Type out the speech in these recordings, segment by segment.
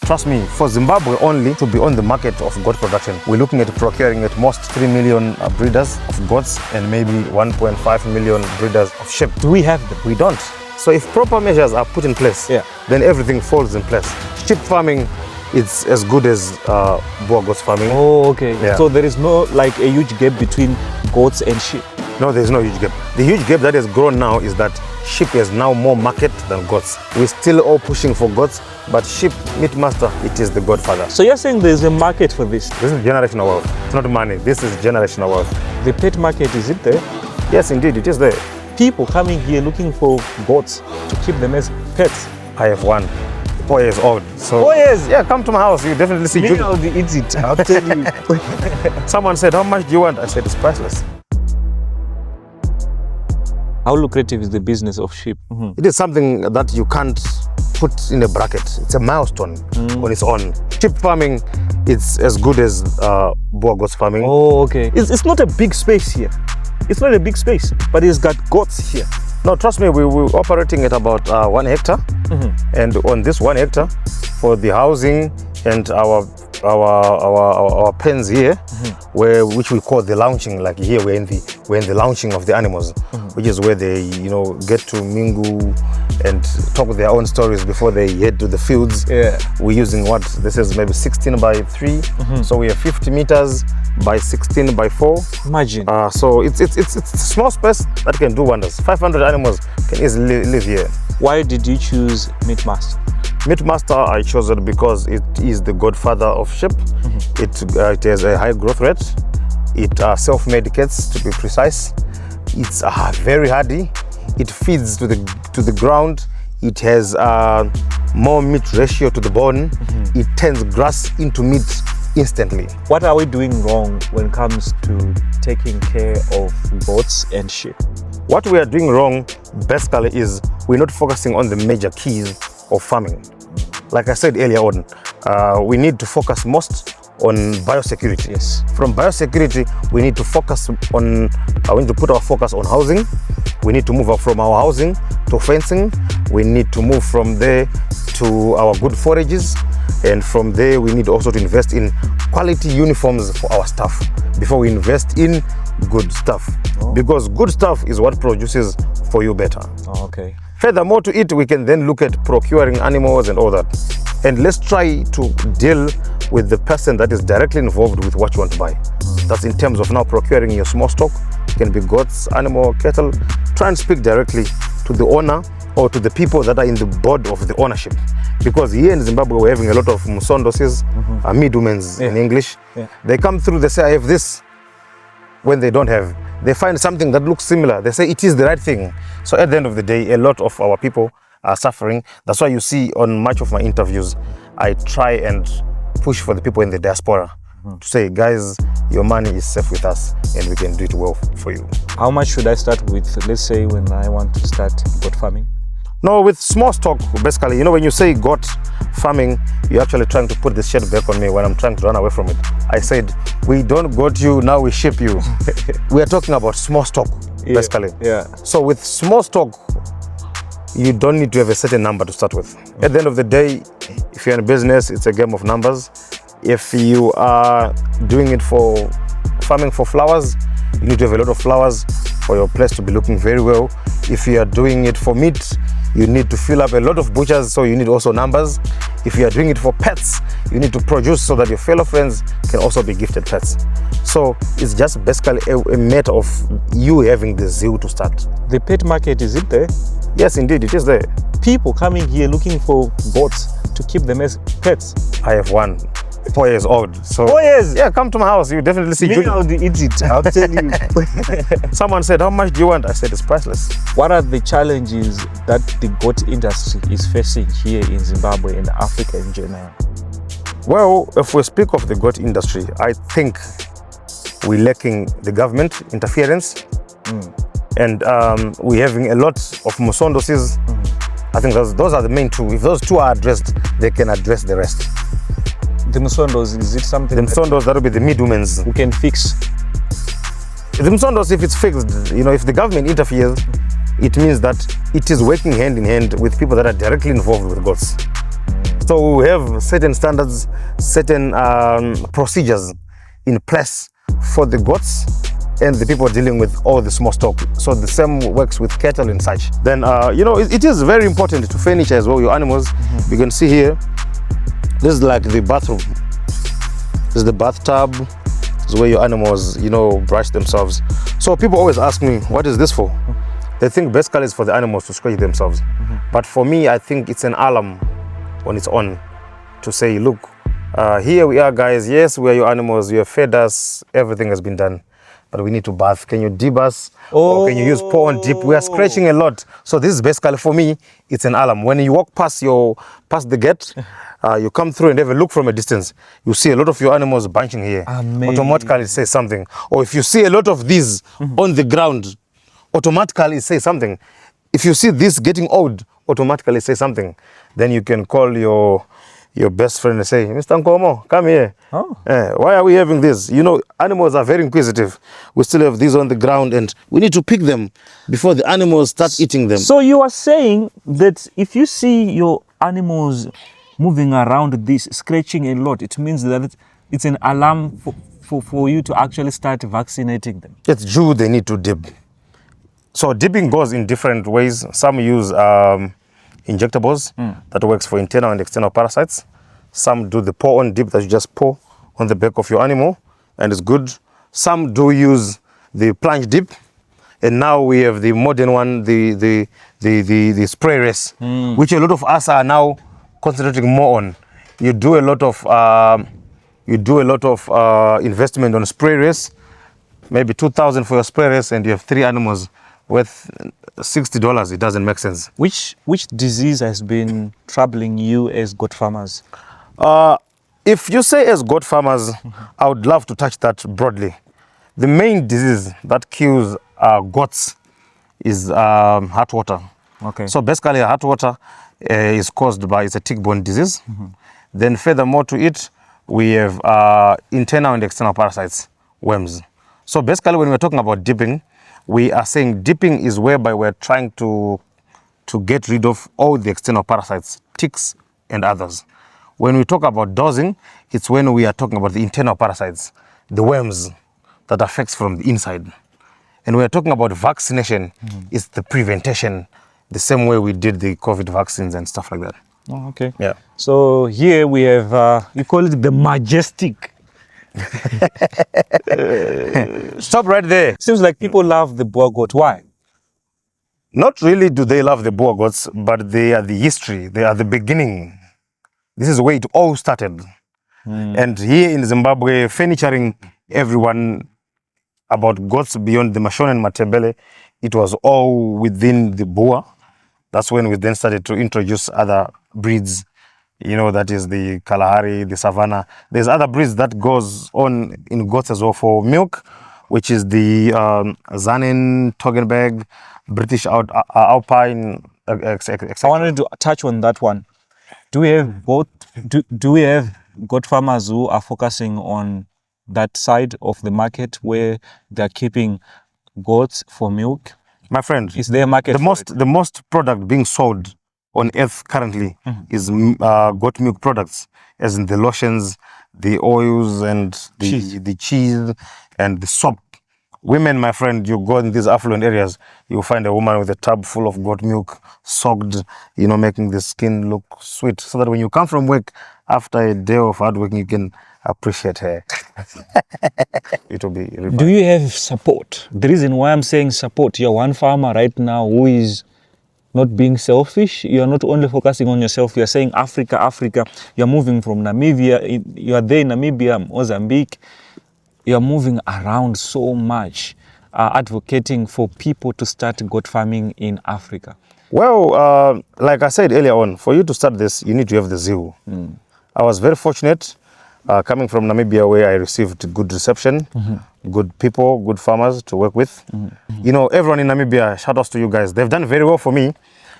Trust me, for Zimbabwe only to be on the market of goat production, we're looking at procuring at most 3 million breeders of goats and maybe 1.5 million breeders of sheep. Do we have them? We don't. So if proper measures are put in place, then everything falls in place. Sheep farming, it's as good as boer goats farming. Oh, okay. Yeah. So there is no like a huge gap between goats and sheep? No, there's no huge gap. The huge gap that has grown now is that sheep has now more market than goats. We're still all pushing for goats, but sheep, meat master, it is the godfather. So you're saying there's a market for this? This is generational wealth. It's not money. This is generational wealth. The pet market, is it there? Yes, indeed, it is there. People coming here looking for goats to keep them as pets. I have one. 4 years old. So 4 years? Yeah, come to my house. You definitely see. Maybe I'll eat it. I'll tell you. Someone said, how much do you want? I said, it's priceless. How lucrative is the business of sheep? It is something that you can't put in a bracket. It's a milestone on its own. Sheep farming, it's as good as boer goats farming. Oh, okay. It's not a big space here. It's not a big space, but it's got goats here. No, trust me, we're operating at about 1 hectare. And on this 1 hectare, for the housing and our pens here, which we call the launching, like here we're in the launching of the animals, which is where they get to mingle and talk their own stories before they head to the fields. We're using what this is maybe 16 by 3, so we are 50 meters by 16 by 4. Imagine. So it's a small space that can do wonders. 500 animals can easily live here. Why did you choose Meat Master? Meat Master, I chose it because it is the godfather of sheep. It has a high growth rate. It self-medicates, to be precise. It's very hardy. It feeds to the ground. It has more meat ratio to the bone. It turns grass into meat instantly. What are we doing wrong when it comes to taking care of goats and sheep? What we are doing wrong basically is we're not focusing on the major keys of farming. Like I said earlier on, we need to focus most on biosecurity. Yes. From biosecurity, we need to focus on, we need to put our focus on housing. We need to move up from our housing to fencing. We need to move from there to our good forages. And from there, we need also to invest in quality uniforms for our staff before we invest in good stuff. Because good stuff is what produces for you better. Okay. Furthermore to it, we can then look at procuring animals and all that. And let's try to deal with the person that is directly involved with what you want to buy. That's in terms of now procuring your small stock. It can be goats, animal, cattle. Try and speak directly to the owner or to the people that are in the board of the ownership. Because here in Zimbabwe, we're having a lot of musondoses, midumens in English. They come through, they say, I have this. When they don't have, they find something that looks similar. They say it is the right thing. So at the end of the day, a lot of our people are suffering. That's why you see on much of my interviews, I try and push for the people in the diaspora to say, guys, your money is safe with us and we can do it well for you. How much should I start with, let's say, when I want to start goat farming? No, with small stock, basically, when you say goat farming, you're actually trying to put the shade back on me when I'm trying to run away from it. I said, we don't goat you, now we ship you. We are talking about small stock, basically. So with small stock, you don't need to have a certain number to start with. At the end of the day, if you're in business, it's a game of numbers. If you are doing it for farming for flowers, you need to have a lot of flowers for your place to be looking very well. If you are doing it for meat, you need to fill up a lot of butchers, so you need also numbers. If you are doing it for pets, you need to produce so that your fellow friends can also be gifted pets. So it's just basically a matter of you having the zeal to start. The pet market, is it there? Yes, indeed, it is there. People coming here looking for goats to keep them as pets. I have one. 4 years old. So 4 years? Yeah, come to my house. You definitely see. Maybe I'll eat it. I'll tell you. Someone said, how much do you want? I said, it's priceless. What are the challenges that the goat industry is facing here in Zimbabwe and Africa in general? Well, if we speak of the goat industry, I think we're lacking the government interference. And we're having a lot of musondoses. I think those are the main two. If those two are addressed, they can address the rest. The musondos, is it something? The musondos, that will be the midumens. We can fix. The musondos, if it's fixed, if the government interferes, it means that it is working hand in hand with people that are directly involved with goats. So we have certain standards, certain procedures in place for the goats and the people dealing with all the small stock. So the same works with cattle and such. Then, it is very important to furniture as well your animals. You can see here, this is like the bathroom. This is the bathtub. This is where your animals, brush themselves. So people always ask me, what is this for? They think basically it's for the animals to scratch themselves. But for me, I think it's an alarm when it's on to say, look, here we are, guys. Yes, we are your animals. You have fed us. Everything has been done. But we need to bath. Can you dip us? Or can you use pour on dip? We are scratching a lot. So this is basically, for me, it's an alarm. When you walk past the gate, you come through and have a look from a distance. You see a lot of your animals bunching here. Amazing. Automatically it says something. Or if you see a lot of these on the ground, automatically it says something. If you see this getting old, automatically say something. Then you can call your best friend and say, Mr. Nkomo, come here. Why are we having this? Animals are very inquisitive. We still have these on the ground and we need to pick them before the animals start eating them. So you are saying that if you see your animals moving around this, scratching a lot, it means that it's an alarm for you to actually start vaccinating them. It's true, they need to dip. So dipping goes in different ways. Some use injectables that works for internal and external parasites. Some do the pour on dip that you just pour on the back of your animal and it's good. Some do use the plunge dip, and now we have the modern one, the spray race, which a lot of us are now concentrating more on. You do a lot of investment on spray race, maybe 2,000 for your spray race, and you have 3 animals worth $60. It doesn't make sense. Which disease has been troubling you as goat farmers? If you say as goat farmers, I would love to touch that broadly. The main disease that kills goats is heart water. Okay. So basically, heart water is caused by, it's a tick-borne disease. Then furthermore to it, we have internal and external parasites, worms. So basically, when we're talking about dipping, we are saying dipping is whereby we're trying to get rid of all the external parasites, ticks and others. When we talk about dosing, it's when we are talking about the internal parasites, the worms that affects from the inside. And we are talking about vaccination, it's the prevention, the same way we did the COVID vaccines and stuff like that. Oh, okay. Yeah. So here we have, you call it the majestic. Stop right there. Seems like people love the Boer goat. Why? Not really do they love the Boer goats, but they are the history. They are the beginning. This is where it all started. And here in Zimbabwe, furnituring everyone about goats beyond the Mashona and Matebele, it was all within the Boer. That's when we then started to introduce other breeds. That is the Kalahari, the Savannah. There's other breeds that goes on in goats as well for milk, which is the Zanen, Toggenberg, British Alpine, etc. I wanted to touch on that one. Do we have goat farmers who are focusing on that side of the market where they're keeping goats for milk? My friend, is there a market? The most product being sold on earth currently is goat milk products, as in the lotions, the oils, and the cheese and the soap. Women, my friend, you go in these affluent areas, you'll find a woman with a tub full of goat milk, soaked, making the skin look sweet, so that when you come from work after a day of hard work, you can appreciate her. It will be revived. Do you have support? The reason why I'm saying support, you're one farmer right now who is not being selfish. You're not only focusing on yourself, you're saying Africa. You're moving from Namibia, you are there in Namibia, Mozambique. You're moving around so much, advocating for people to start goat farming in Africa. Well, like I said earlier on, for you to start this, you need to have the zeal. I was very fortunate coming from Namibia, where I received good reception, good people, good farmers to work with. Everyone in Namibia, shout outs to you guys. They've done very well for me.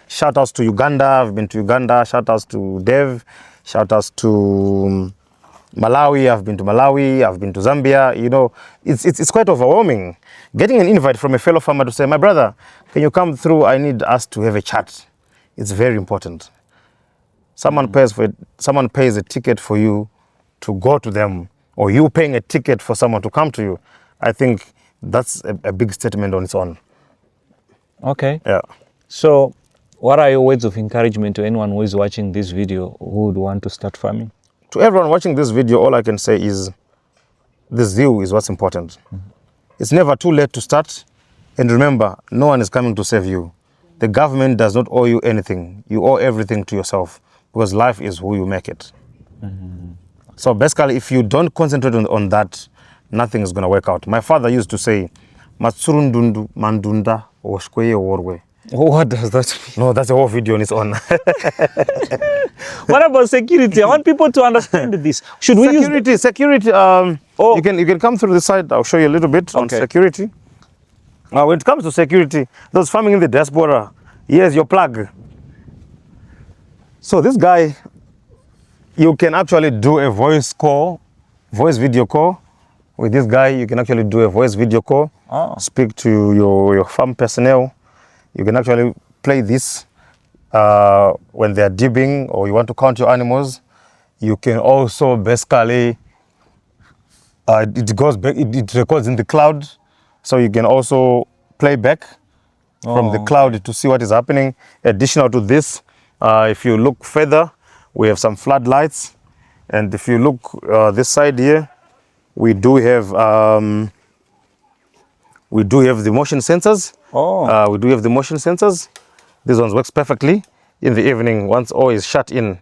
Shout outs to Uganda. I've been to Uganda. Shout outs to Dev. Shout outs to Malawi. I've been to Malawi. I've been to Zambia. It's quite overwhelming. Getting an invite from a fellow farmer to say, my brother, can you come through? I need us to have a chat. It's very important. Someone pays a ticket for you to go to them, or you paying a ticket for someone to come to you. I think that's a big statement on its own. Okay. Yeah. So, what are your words of encouragement to anyone who is watching this video who would want to start farming? To everyone watching this video, all I can say is the zeal is what's important. It's never too late to start. And remember, no one is coming to save you. The government does not owe you anything. You owe everything to yourself, because life is who you make it. So basically, if you don't concentrate on that, nothing is going to work out. My father used to say, "Matsurundundu mandunda oshkweye worwe." What does that mean? No, that's a whole video on its own. What about security? I want people to understand this. Should we use security? You can come through the side. I'll show you a little bit on security. When it comes to security, those farming in the diaspora, here's your plug. So this guy, you can actually do a voice video call. With this guy, you can actually do a voice video call. Speak to your farm personnel. You can actually play this when they're dibbing, or you want to count your animals. You can also basically, it goes back, it records in the cloud. So you can also play back from the cloud to see what is happening. Additional to this, if you look further, we have some floodlights. And if you look this side here, we do have the motion sensors. We do have the motion sensors. This one works perfectly in the evening. Once all is shut in,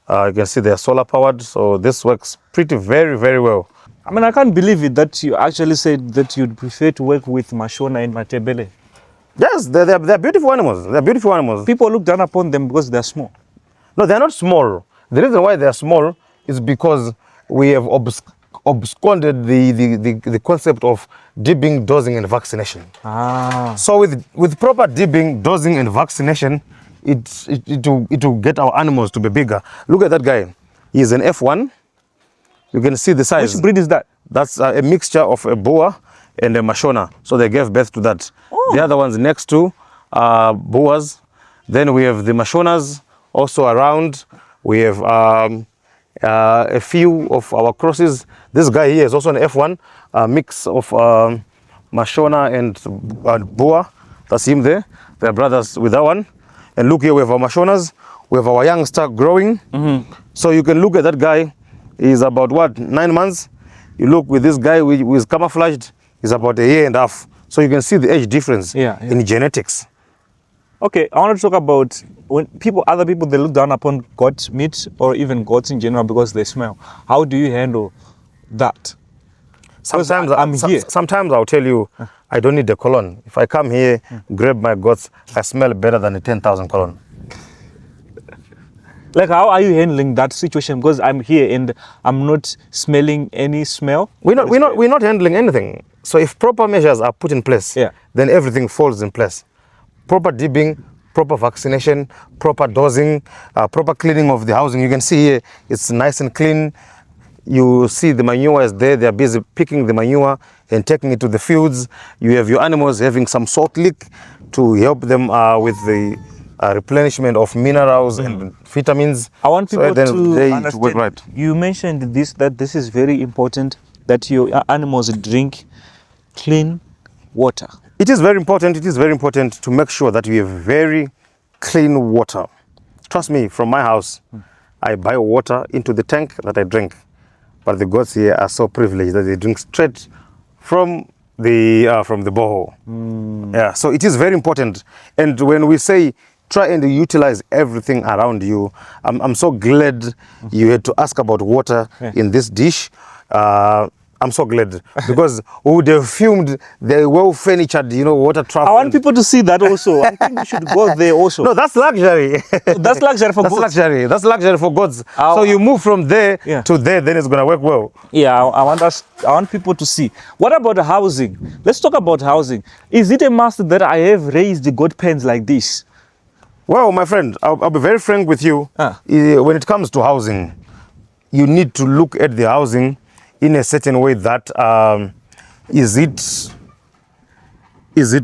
you can see they're solar powered. So this works very, very well. I mean, I can't believe it that you actually said that you'd prefer to work with Mashona and Matebele. Yes, they're beautiful animals. They're beautiful animals. People look down upon them because they're small. No, they're not small. The reason why they're small is because we have absconded the concept of dibbing, dosing, and vaccination. So with proper dibbing, dosing, and vaccination, it will get our animals to be bigger. Look at that guy. He's an F1. You can see the size. Which breed is that? That's a mixture of a Boer and a Mashona. So they gave birth to that. The other ones next to Boers. Then we have the Mashonas also around. We have a few of our crosses. This guy here is also an F1, a mix of Mashona and Boer. That's him there. They're brothers with that one. And look here, we have our Mashonas. We have our youngster growing. So you can look at that guy. He's about what, 9 months? You look with this guy who is camouflaged, he's about 1.5 years. So you can see the age difference in genetics. Okay, I want to talk about when other people, they look down upon goat meat or even goats in general because they smell. How do you handle that? Sometimes I'll tell you, I don't need the cologne. If I come here, grab my goats, I smell better than the 10,000 cologne. Like, how are you handling that situation? Because I'm here and I'm not smelling any smell. We're not handling anything. So if proper measures are put in place, then everything falls in place. Proper dibbing, proper vaccination, proper dosing, proper cleaning of the housing. You can see here, it's nice and clean. You see the manure is there. They're busy picking the manure and taking it to the fields. You have your animals having some salt lick to help them with the replenishment of minerals and vitamins. I want people to understand. To work right. You mentioned that this is very important, that your animals drink clean water. It is very important. It is very important to make sure that we have very clean water. Trust me, from my house, I buy water into the tank that I drink. But the goats here are so privileged that they drink straight from the borehole. Yeah, so it is very important. And when we say try and utilize everything around you, I'm so glad you had to ask about water in this dish. I'm so glad because we would have filmed the well-furnitured, water trough. I want people to see that also. I think we should go there also. No, that's luxury. That's luxury for goats. That's luxury for goats. So you move from there to there, then it's going to work well. Yeah, I want people to see. What about housing? Let's talk about housing. Is it a must that I have raised the goat pens like this? Well, my friend, I'll be very frank with you. When it comes to housing, you need to look at the housing in a certain way that is it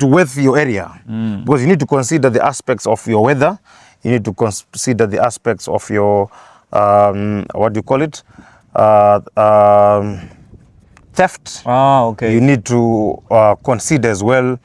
worth your area? Because you need to consider the aspects of your weather You need to consider the aspects of your, what do you call it? Theft. Ah, okay. You need to consider as well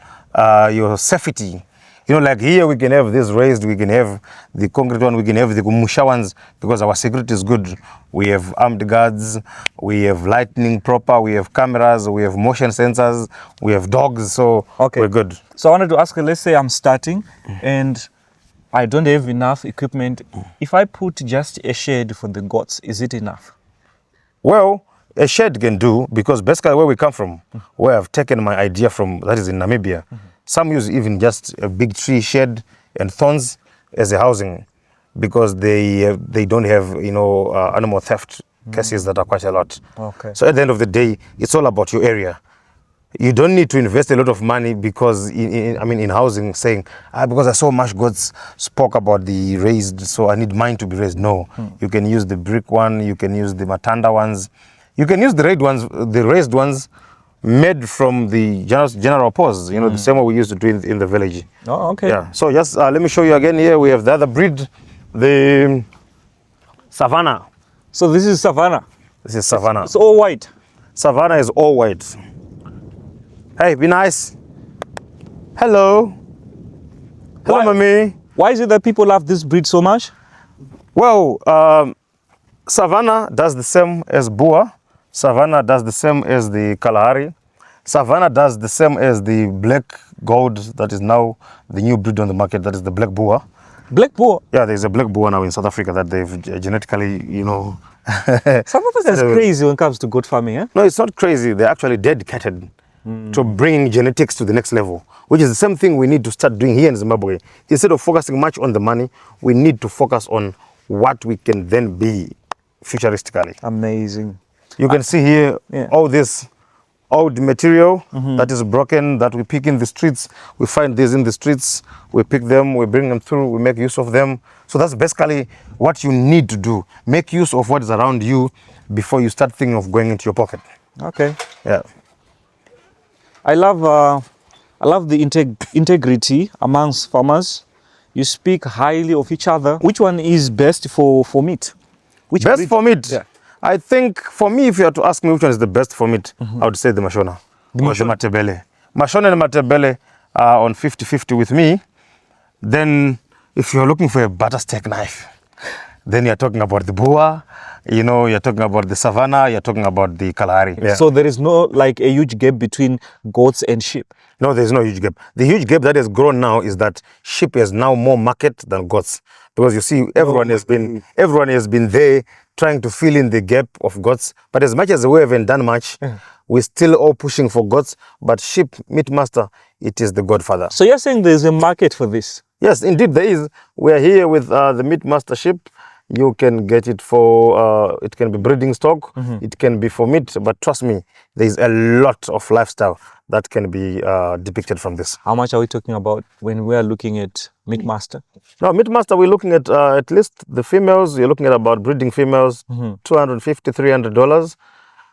your safety. You know, like here we can have this raised, we can have the concrete one, we can have the musha ones because our security is good. We have armed guards, we have lighting proper, we have cameras, we have motion sensors, we have dogs, so Okay. we're good. So I wanted to ask you, let's say I'm starting and I don't have enough equipment. If I put just a shed for the goats, is it enough? Well, a shed can do because basically where we come from, where I've taken my idea from, that is in Namibia. Some use even just a big tree shed and thorns as a housing because they don't have, you know, animal theft cases that are quite a lot. Okay. So at the end of the day, it's all about your area. You don't need to invest a lot of money because in housing, saying because I saw much gods spoke about the raised, so I need mine to be raised. No, you can use the brick one, you can use the matanda ones, you can use the raised ones made from the general pause, you know, the same way we used to do in the village. Oh, okay. Yeah, so just let me show you again. Here we have the other breed, the Savannah. So this is Savannah. This is Savannah. It's all white. Savannah is all white. Hey, be nice. Hello. Hello, Why? mommy. Why is it that people love this breed so much? Well, Savannah does the same as Boer. Savannah does the same as the Kalahari. Savannah does the same as the black gold that is now the new breed on the market, that is the black Boer. Black Boer. Yeah, there's a black Boer now in South Africa that they've genetically, you know. South Africa is crazy when it comes to goat farming, eh? No, it's not crazy. They're actually dedicated to bringing genetics to the next level, which is the same thing we need to start doing here in Zimbabwe. Instead of focusing much on the money, we need to focus on what we can then be futuristically. Amazing. You can see here all this old material that is broken, that we pick in the streets. We find these in the streets, we pick them, we bring them through, we make use of them. So that's basically what you need to do. Make use of what is around you before you start thinking of going into your pocket. Okay. Yeah. I love the integrity amongst farmers. You speak highly of each other. Which one is best for meat? Which Best breed? for meat? Yeah. I think for me, if you had to ask me which one is the best for meat, I would say the Mashona. The Matebele. Mashona and Matebele are on 50-50 with me. Then if you're looking for a butter steak knife, then you're talking about the Boer, you know, you're talking about the Savannah, you're talking about the Kalahari. Yeah. So there is no like a huge gap between goats and sheep. No, there's no huge gap. The huge gap that has grown now is that sheep has now more market than goats. Because you see, everyone has been there trying to fill in the gap of goats. But as much as we haven't done much, we're still all pushing for goats. But sheep, meat master, it is the godfather. So you're saying there's a market for this? Yes, indeed there is. We're here with the meat master sheep. You can get it for, it can be breeding stock, it can be for meat, but trust me, there's a lot of lifestyle that can be depicted from this. How much are we talking about when we are looking at meat master? Now, meat master, we're looking at least the females, you're looking at about breeding females, $250, $300.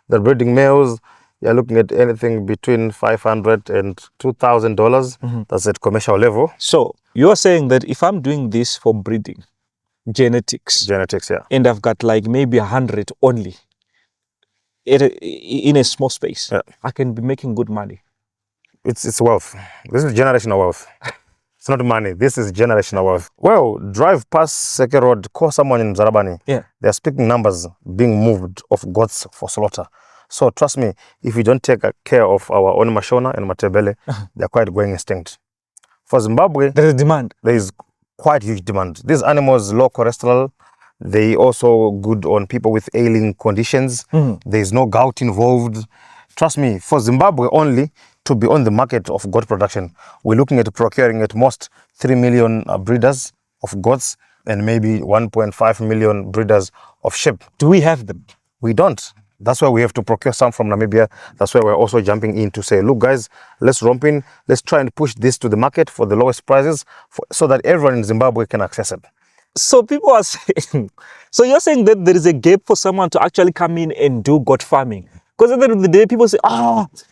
The breeding males, you're looking at anything between $500 and $2,000. That's at commercial level. So you're saying that if I'm doing this for breeding, genetics, Yeah. and I've got like maybe 100 only in a small space, I can be making good money. It's wealth. This is generational wealth. It's not money. This is generational wealth. Well, drive past Seke Road, call someone in Zarabani. Yeah. They're speaking numbers being moved of goats for slaughter. So trust me, if we don't take care of our own Mashona and Matebele, they're quite going extinct. For Zimbabwe, There is demand. there is quite huge demand. These animals, low cholesterol, they also good on people with ailing conditions. There's no gout involved. Trust me, for Zimbabwe only, to be on the market of goat production, we're looking at procuring at most 3 million breeders of goats and maybe 1.5 million breeders of sheep. Do we have them? We don't. That's why we have to procure some from Namibia. That's why we're also jumping in to say, look, guys, let's romp in. Let's try and push this to the market for the lowest prices so that everyone in Zimbabwe can access it. So people are saying, so you're saying that there is a gap for someone to actually come in and do goat farming? Because at the end of the day, people say,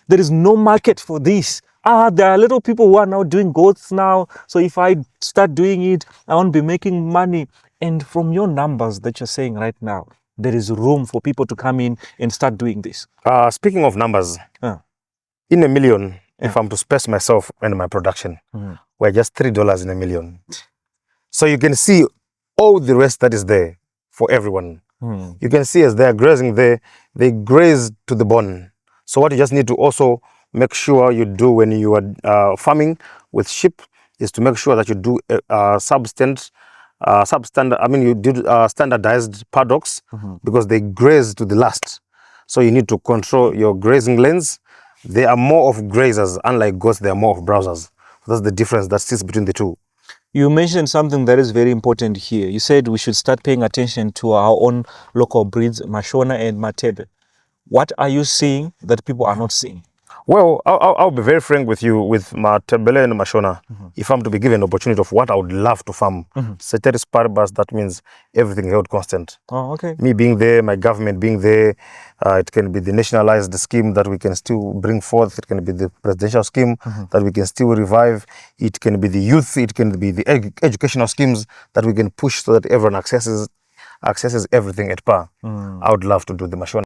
there is no market for this. there are little people who are now doing goats now. So if I start doing it, I won't be making money. And from your numbers that you're saying right now, there is room for people to come in and start doing this. Speaking of numbers, Uh, in a million, if I'm to space myself and my production, we're just $3 in a million. So you can see all the rest that is there for everyone. You can see as they're grazing there, they graze to the bone. So what you just need to also make sure you do when you are farming with sheep is to make sure that you do standardized paddocks because they graze to the last. So you need to control your grazing lanes. They are more of grazers, unlike goats, they are more of browsers. That's the difference that sits between the two. You mentioned something that is very important here. You said we should start paying attention to our own local breeds, Mashona and Matebe. What are you seeing that people are not seeing? Well, I'll be very frank with you with Matebele and Mashona. If I'm to be given an opportunity of what I would love to farm, ceteris paribus, that means everything held constant. Oh, okay. Me being there, my government being there, it can be the nationalized scheme that we can still bring forth. It can be the presidential scheme that we can still revive. It can be the youth. It can be the educational schemes that we can push so that everyone accesses everything at par. I would love to do the Mashona.